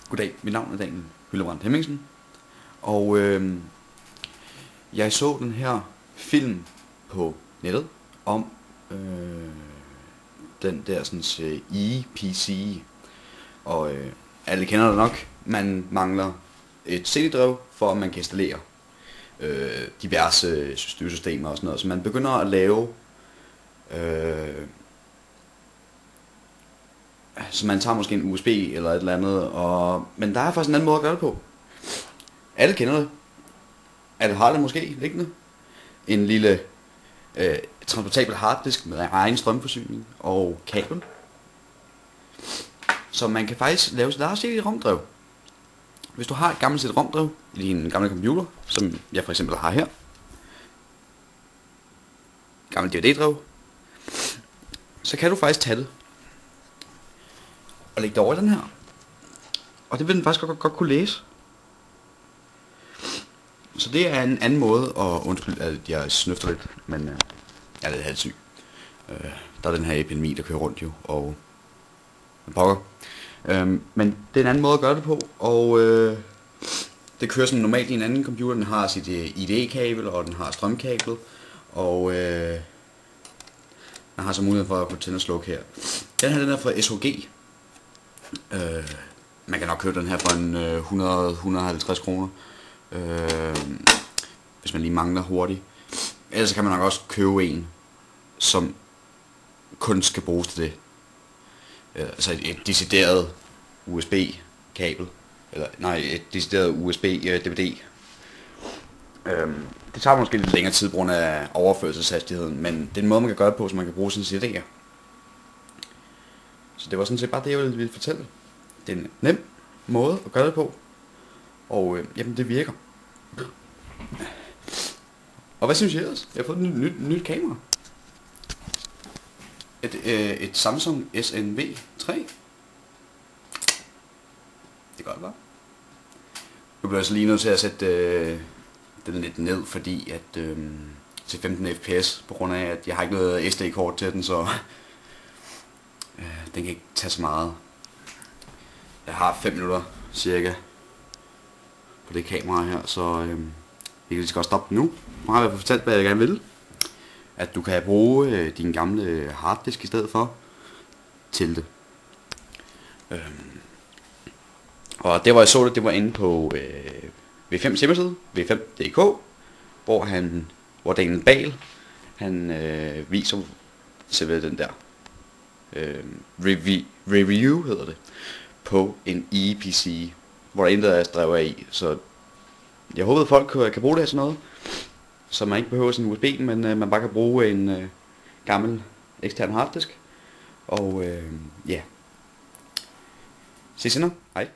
Goddag, mit navn er Daniel Hyllebrand Hemmingsen, og jeg så den her film på nettet om den der sådan ePC, og alle kender det nok. Man mangler et CD-drev, for at man kan installere diverse styresystemer og sådan noget, så man begynder at lave så man tager måske en USB eller et eller andet, men der er faktisk en anden måde at gøre det på. Alle kender det. Alle har det måske liggende. En lille transportabel harddisk med egen strømforsyning og kabel. Så man kan faktisk lave sit eget CD-ROM-drev. Hvis du har et gammelt CD-ROM-drev i din gamle computer, som jeg for eksempel har her. Gammel DVD-drev. Så kan du faktisk tage det og lægge det over i den her. Og det vil den faktisk godt kunne læse. Så det er en anden måde, og undskyld, at jeg snøfter lidt, men jeg er lidt halvsyg. Der er den her epidemi, der kører rundt jo, og pokker. Men det er en anden måde at gøre det på, og det kører som normalt i en anden computer. Den har sit IDE-kabel, og den har strømkabel, og den har så mulighed for at kunne tænde og slukke her. Den her, den er fra SHG. Man kan nok købe den her for en 100-150 kroner, hvis man lige mangler hurtigt. Ellers kan man nok også købe en, som kun skal bruges til det. Altså et decideret USB-kabel, eller nej, et decideret USB-DVD. Det tager måske lidt længere tid på grund af overførselshastigheden, men det er en måde, man kan gøre det på, så man kan bruge sine CD'er. Så det var sådan set bare det, jeg ville fortælle. Det er en nem måde at gøre det på, og jamen det virker. Og hvad synes I ellers? Jeg har fået et nyt kamera. Et Samsung SNV3. Det gør det bare. Nu bliver jeg så lige nødt til at sætte den lidt ned, fordi at til 15 fps, på grund af at jeg har ikke noget SD-kort til den, så den kan ikke tage så meget. Jeg har 5 minutter cirka på det kamera her, så vi kan lige så godt stoppe nu. Nu har jeg fortalt, hvad jeg gerne vil. At du kan bruge din gamle harddisk i stedet for til det. Og det, hvor jeg så det var inde på V5's hjemmeside, v5.dk, hvor Daniel Bahl, han viser selve den der review, hedder det, på en ePC, hvor der intet af drev er i. Så jeg håber, at folk kan bruge det her sådan noget, så man ikke behøver sådan en USB, men man bare kan bruge en gammel ekstern harddisk. Og ja, ses senere. Hej.